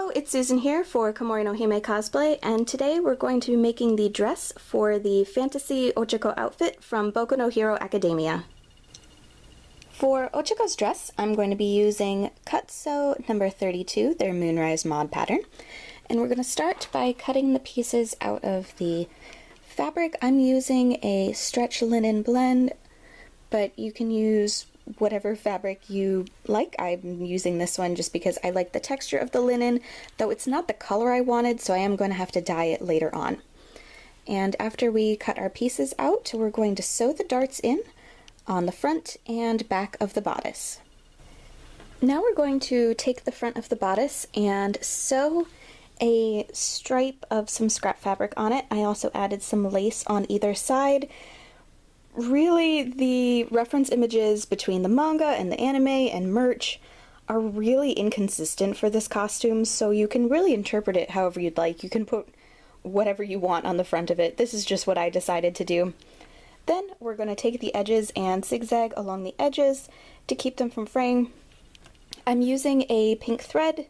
Hello, it's Susan here for Komori no Hime Cosplay, and today we're going to be making the dress for the Fantasy Ochako outfit from Boku No Hero Academia. For Ochako's dress, I'm going to be using Cut Sew number 32, their Moonrise mod pattern, and we're going to start by cutting the pieces out of the fabric. I'm using a stretch linen blend, but you can use whatever fabric you like. I'm using this one just because I like the texture of the linen, though it's not the color I wanted, so I am going to have to dye it later on. And after we cut our pieces out, we're going to sew the darts in on the front and back of the bodice. Now we're going to take the front of the bodice and sew a stripe of some scrap fabric on it. I also added some lace on either side. Really, the reference images between the manga and the anime and merch are really inconsistent for this costume, so you can really interpret it however you'd like. You can put whatever you want on the front of it. This is just what I decided to do. Then we're going to take the edges and zigzag along the edges to keep them from fraying. I'm using a pink thread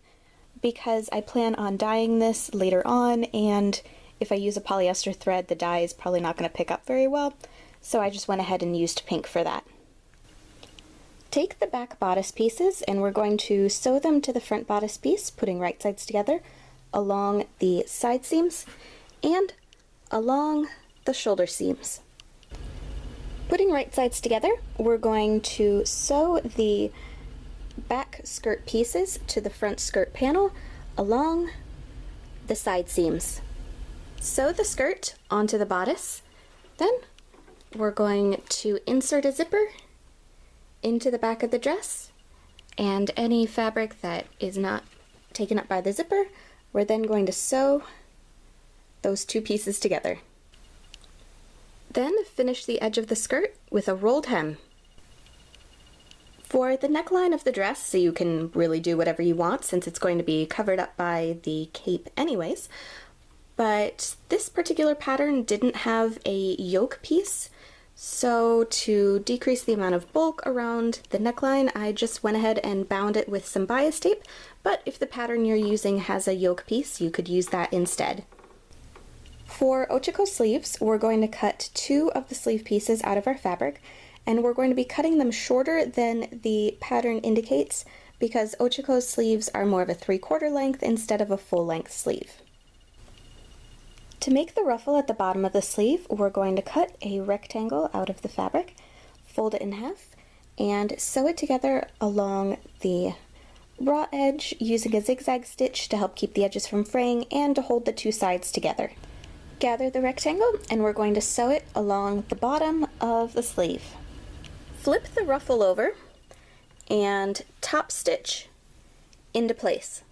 because I plan on dyeing this later on, and if I use a polyester thread, the dye is probably not going to pick up very well. So I just went ahead and used pink for that. Take the back bodice pieces and we're going to sew them to the front bodice piece, putting right sides together along the side seams and along the shoulder seams. Putting right sides together, we're going to sew the back skirt pieces to the front skirt panel along the side seams. Sew the skirt onto the bodice, then we're going to insert a zipper into the back of the dress, and any fabric that is not taken up by the zipper, we're then going to sew those two pieces together. Then finish the edge of the skirt with a rolled hem. For the neckline of the dress, so you can really do whatever you want since it's going to be covered up by the cape anyways, but this particular pattern didn't have a yoke piece, so to decrease the amount of bulk around the neckline, I just went ahead and bound it with some bias tape, but if the pattern you're using has a yoke piece, you could use that instead. For Ochako sleeves, we're going to cut two of the sleeve pieces out of our fabric, and we're going to be cutting them shorter than the pattern indicates because Ochako's sleeves are more of a 3/4 length instead of a full length sleeve. To make the ruffle at the bottom of the sleeve, we're going to cut a rectangle out of the fabric, fold it in half, and sew it together along the raw edge using a zigzag stitch to help keep the edges from fraying and to hold the two sides together. Gather the rectangle and we're going to sew it along the bottom of the sleeve. Flip the ruffle over and top stitch into place.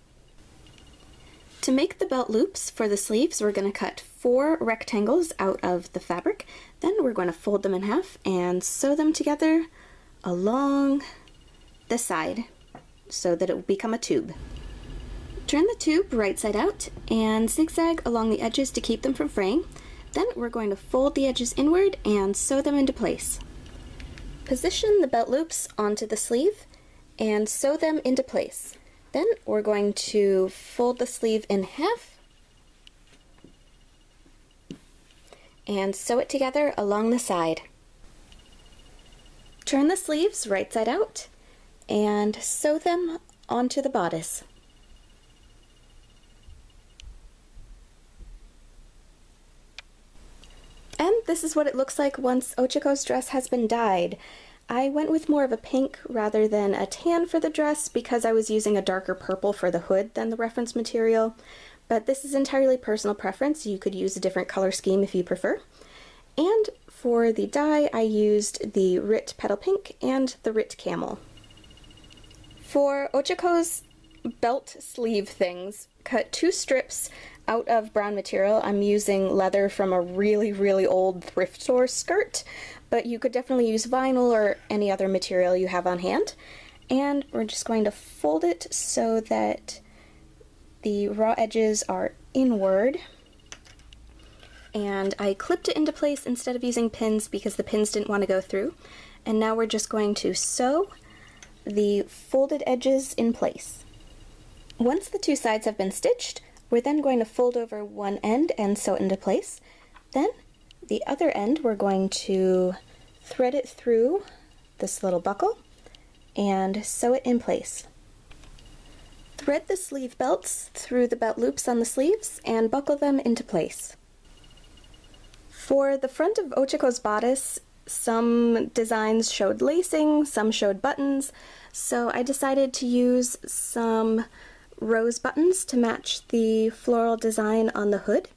To make the belt loops for the sleeves, we're going to cut 4 rectangles out of the fabric. Then we're going to fold them in half and sew them together along the side so that it will become a tube. Turn the tube right side out and zigzag along the edges to keep them from fraying. Then we're going to fold the edges inward and sew them into place. Position the belt loops onto the sleeve and sew them into place. Then we're going to fold the sleeve in half and sew it together along the side. Turn the sleeves right side out and sew them onto the bodice. And this is what it looks like once Ochako's dress has been dyed. I went with more of a pink rather than a tan for the dress because I was using a darker purple for the hood than the reference material, but this is entirely personal preference. You could use a different color scheme if you prefer. And for the dye, I used the Rit Petal Pink and the Rit Camel. For Ochako's belt sleeve things, cut 2 strips out of brown material. I'm using leather from a really old thrift store skirt, but you could definitely use vinyl or any other material you have on hand. And we're just going to fold it so that the raw edges are inward. And I clipped it into place instead of using pins because the pins didn't want to go through. And now we're just going to sew the folded edges in place. Once the two sides have been stitched, we're then going to fold over one end and sew it into place. Then the other end we're going to thread it through this little buckle and sew it in place. Thread the sleeve belts through the belt loops on the sleeves and buckle them into place. For the front of Ochako's bodice, some designs showed lacing, some showed buttons, so I decided to use some rose buttons to match the floral design on the hood.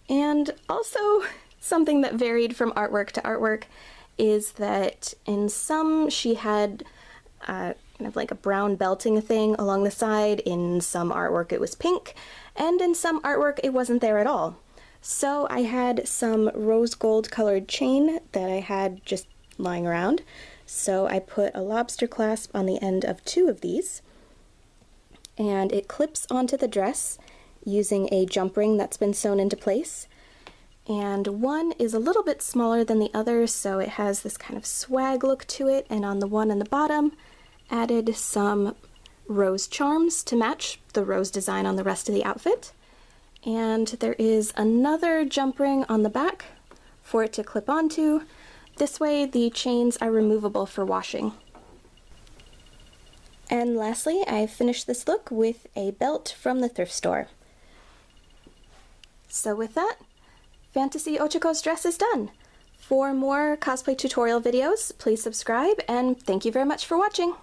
And also, something that varied from artwork to artwork is that in some she had kind of like a brown belting thing along the side, in some artwork it was pink, and in some artwork it wasn't there at all. So I had some rose gold colored chain that I had just lying around, so I put a lobster clasp on the end of two of these, and it clips onto the dress using a jump ring that's been sewn into place. And one is a little bit smaller than the other, so it has this kind of swag look to it, and on the one in the bottom added some rose charms to match the rose design on the rest of the outfit. And there is another jump ring on the back for it to clip onto. This way the chains are removable for washing. And lastly, I finished this look with a belt from the thrift store. So with that, Fantasy Ochako's dress is done. For more cosplay tutorial videos, please subscribe, and thank you very much for watching!